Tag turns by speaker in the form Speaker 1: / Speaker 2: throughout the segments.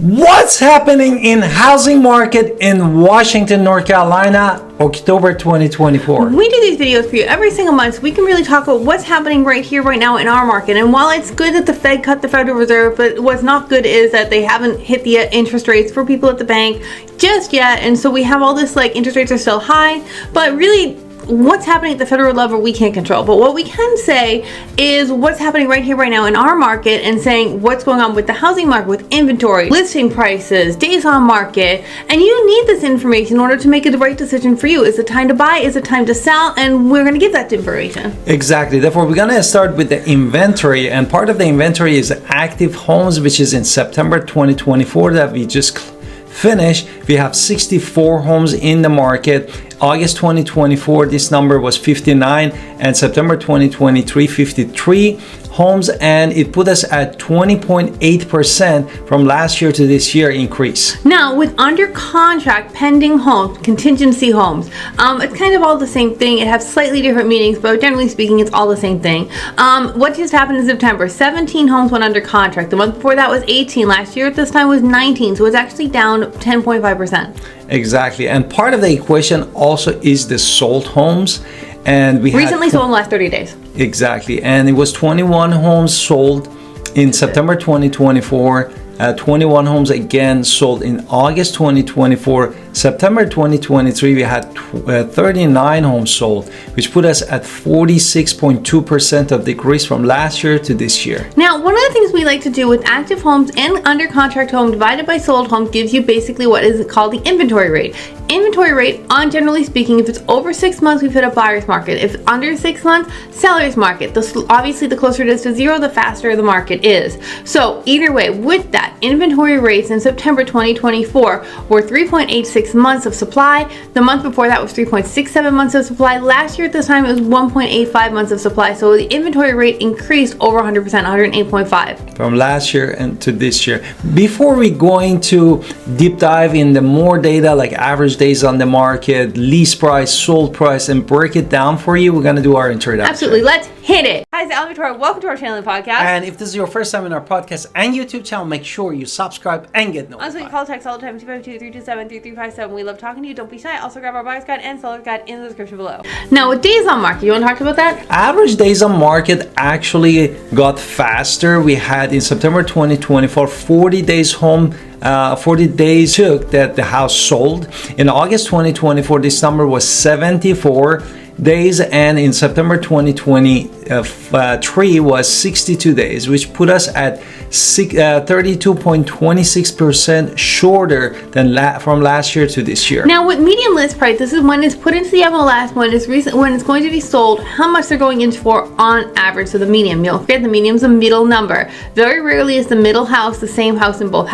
Speaker 1: What's happening in housing market in Washington, North Carolina, October 2024?
Speaker 2: We do these videos for you every single month so we can really talk about what's happening right here, right now in our market. And while it's good that the Fed cut the Federal Reserve, but what's not good is that they haven't hit the interest rates for people at the bank just yet. And so we have all this, like, interest rates are still high, but really what's happening at the federal level we can't control. But what we can say is what's happening right here, right now in our market, and saying what's going on with the housing market, with inventory, listing prices, days on market. And you need this information in order to make the right decision for you. Is it time to buy? Is it time to sell? And we're going to give that information.
Speaker 1: Exactly. Therefore, we're going to start with the inventory. And part of the inventory is active homes, which is in September 2024 that we just finished. We have 64 homes in the market. August 2024, this number was 59, and September 2023, 53 homes, and it put us at 20.8% from last year to this year increase.
Speaker 2: Now, with under contract pending homes, contingency homes, it's kind of all the same thing. It has slightly different meanings, but generally speaking, it's all the same thing. What just happened in September? 17 homes went under contract. The month before that was 18. Last year at this time was 19, so it's actually down 10.5%.
Speaker 1: Exactly, and part of the equation also is the sold homes, and we
Speaker 2: recently sold in the last 30 days.
Speaker 1: Exactly, and it was 21 homes sold in September 2024. 21 homes again sold in August 2024. September 2023, we had 39 homes sold, which put us at 46.2% of decrease from last year to this year.
Speaker 2: Now, one of the things we like to do with active homes and under contract home divided by sold homes gives you basically what is called the inventory rate. Inventory rate, on generally speaking, if it's over 6 months, we've hit a buyer's market. If under 6 months, seller's market. Obviously, the closer it is to zero, the faster the market is. So either way, with that, inventory rates in September 2024 were 3.86 months of supply. The month before that was 3.67 months of supply. Last year at this time, it was 1.85 months of supply. So the inventory rate increased over 100%, 108.5.
Speaker 1: From last year and to this year. Before we go into deep dive in the more data like average days on the market, lease price, sold price, and break it down for you, we're going to do our introduction.
Speaker 2: Absolutely. Let's hit it. Hi, it's Al Victoria. Welcome to our channel and podcast.
Speaker 1: And if this is your first time in our podcast and YouTube channel, make sure you subscribe and get notified.
Speaker 2: Also, you call text all the time, 252-327-3357. We love talking to you. Don't be shy. Also, grab our buyer's guide and seller's guide in the description below. Now, with days on market, you want to talk about that?
Speaker 1: Average days on market actually got faster. We had in September 2024, 40 days home 40 days took that the house sold. In August 2024, this number was 74 days, and in September 2023 was 62 days, which put us at 32.26% shorter than from last year to this year.
Speaker 2: Now, with median list price, this is when it's put into the MLS, when it's going to be sold, how much they're going in for on average. So the median, you don't forget the median's a middle number. Very rarely is the middle house the same house in both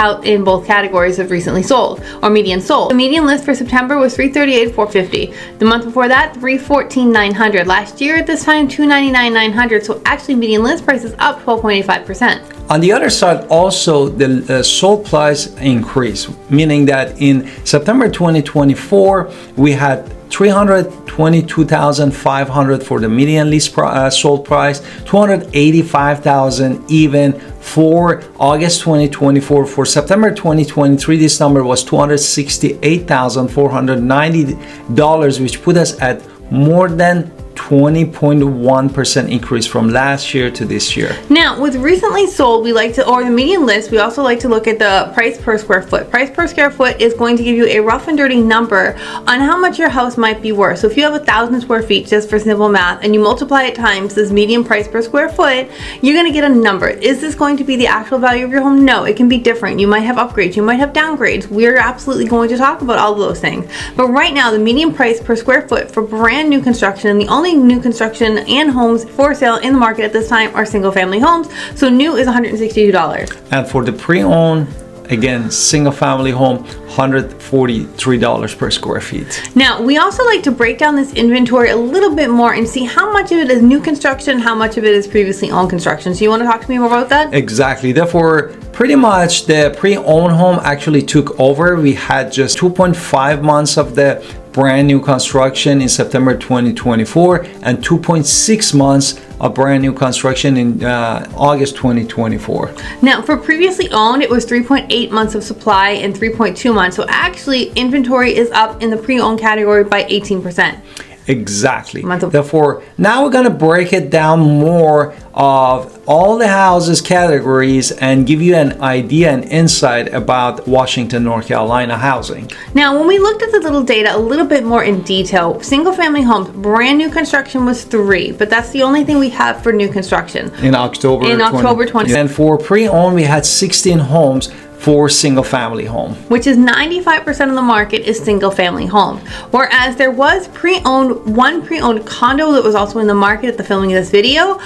Speaker 2: categories of recently sold or median sold. The median list for September was $338,450. The month before that, $314,900. Last year at this time, $299,900. So actually, median list price is up 12.85%.
Speaker 1: On the other side, also the sold price increase, meaning that in September 2024, we had $322,500 for the median list sold price, $285,000 even for August 2024. For September 2023, this number was $268,490, which put us at more than 20.1% increase from last year to this year.
Speaker 2: Now, with recently sold, we like to, or the median list, we also like to look at the price per square foot. Price per square foot is going to give you a rough and dirty number on how much your house might be worth. So if you have 1,000 square feet, just for simple math, and you multiply it times this median price per square foot, you're going to get a number. Is this going to be the actual value of your home? No, it can be different. You might have upgrades, you might have downgrades. We're absolutely going to talk about all of those things. But right now, the median price per square foot for brand new construction, and the only new construction and homes for sale in the market at this time are single family homes. So new is $162.
Speaker 1: And for the pre-owned, again, single family home, $143 per square feet.
Speaker 2: Now, we also like to break down this inventory a little bit more and see how much of it is new construction, how much of it is previously owned construction. So you want to talk to me more about that?
Speaker 1: Exactly. Therefore, pretty much the pre-owned home actually took over. We had just 2.5 months of the brand new construction in September 2024 and 2.6 months of brand new construction in August 2024.
Speaker 2: Now, for previously owned, it was 3.8 months of supply and 3.2 months. So actually, inventory is up in the pre-owned category by 18%.
Speaker 1: Exactly. Therefore, now we're going to break it down more of all the houses categories and give you an idea and insight about Washington, North Carolina housing.
Speaker 2: Now, when we looked at the little data a little bit more in detail, single family homes, brand new construction was 3, but that's the only thing we have for new construction.
Speaker 1: In October
Speaker 2: 20.
Speaker 1: And for pre-owned, we had 16 homes for single family home,
Speaker 2: which is 95% of the market is single family home. Whereas there was one pre-owned condo that was also in the market at the filming of this video,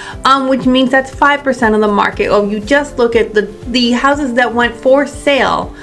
Speaker 2: which means that's 5% of the market. Or you just look at the houses that went for sale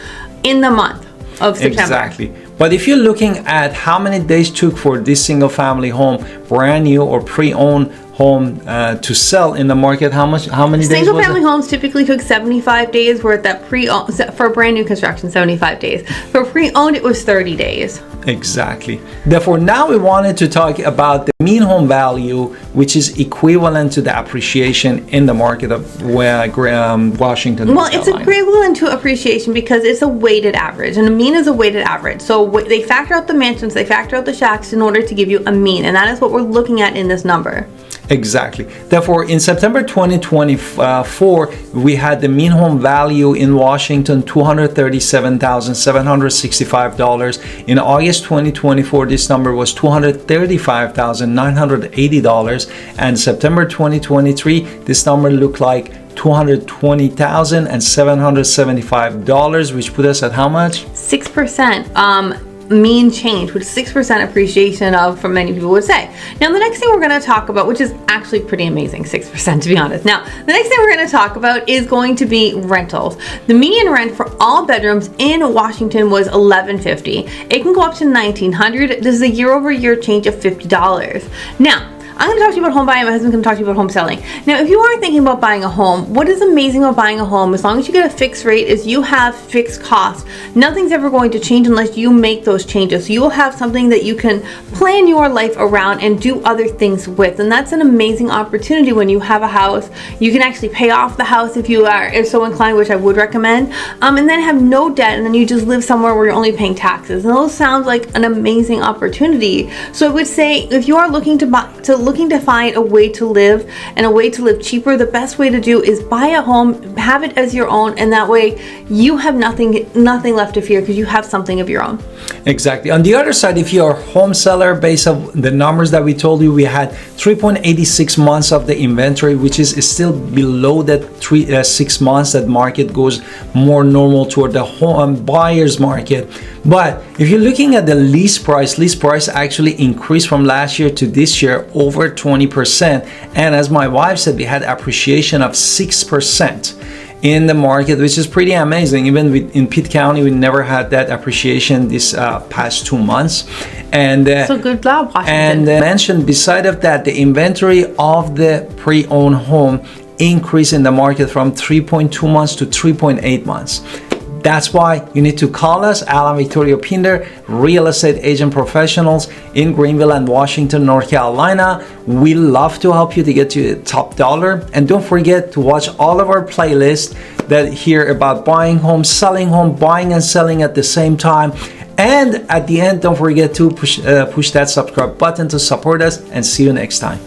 Speaker 2: in the month of September.
Speaker 1: Exactly. But if you're looking at how many days took for this single family home, brand new or pre-owned home to sell in the market, how many days?
Speaker 2: Single family homes typically took 75 days, where at that pre-owned, for brand new construction, 75 days. For pre-owned, it was 30 days.
Speaker 1: Exactly. Therefore, now we wanted to talk about the mean home value, which is equivalent to the appreciation in the market of Washington.
Speaker 2: Well, it's equivalent to appreciation because it's a weighted average, and a mean is a weighted average. So they factor out the mansions, they factor out the shacks in order to give you a mean, and that is what we're looking at in this number.
Speaker 1: Exactly. Therefore, in September 2024, we had the mean home value in Washington $237,765. In August 2024, this number was $235,980, and September 2023, this number looked like $220,775, which put us at how much?
Speaker 2: 6%. Mean change, which 6% appreciation of, for many people would say. Now, the next thing we're going to talk about, which is actually pretty amazing, 6% to be honest. Now, the next thing we're going to talk about is going to be rentals. The median rent for all bedrooms in Washington was $1,150. It can go up to $1,900. This is a year-over-year change of $50. Now, I'm going to talk to you about home buying. My husband's going to talk to you about home selling. Now, if you are thinking about buying a home, what is amazing about buying a home, as long as you get a fixed rate, is you have fixed costs. Nothing's ever going to change unless you make those changes. So you will have something that you can plan your life around and do other things with. And that's an amazing opportunity when you have a house. You can actually pay off the house if you are so inclined, which I would recommend, and then have no debt, and then you just live somewhere where you're only paying taxes. And those sounds like an amazing opportunity. So I would say, if you are looking to find a way to live and a way to live cheaper, the best way to do is buy a home, have it as your own, and that way you have nothing left to fear because you have something of your own.
Speaker 1: Exactly. On the other side, if you're a home seller, based on the numbers that we told you, we had 3.86 months of the inventory, which is still below that 6 months that market goes more normal toward the home buyer's market. But if you're looking at the lease price actually increased from last year to this year over 20%. And as my wife said, we had appreciation of 6% in the market, which is pretty amazing. Even in Pitt County, we never had that appreciation this past 2 months. And
Speaker 2: so good job, Washington.
Speaker 1: And mentioned beside of that, the inventory of the pre-owned home increased in the market from 3.2 months to 3.8 months. That's why you need to call us, Alan Victoria Pinder, real estate agent professionals in Greenville and Washington, North Carolina. We love to help you to get to top dollar. And don't forget to watch all of our playlists that hear about buying home, selling home, buying and selling at the same time. And at the end, don't forget to push that subscribe button to support us, and see you next time.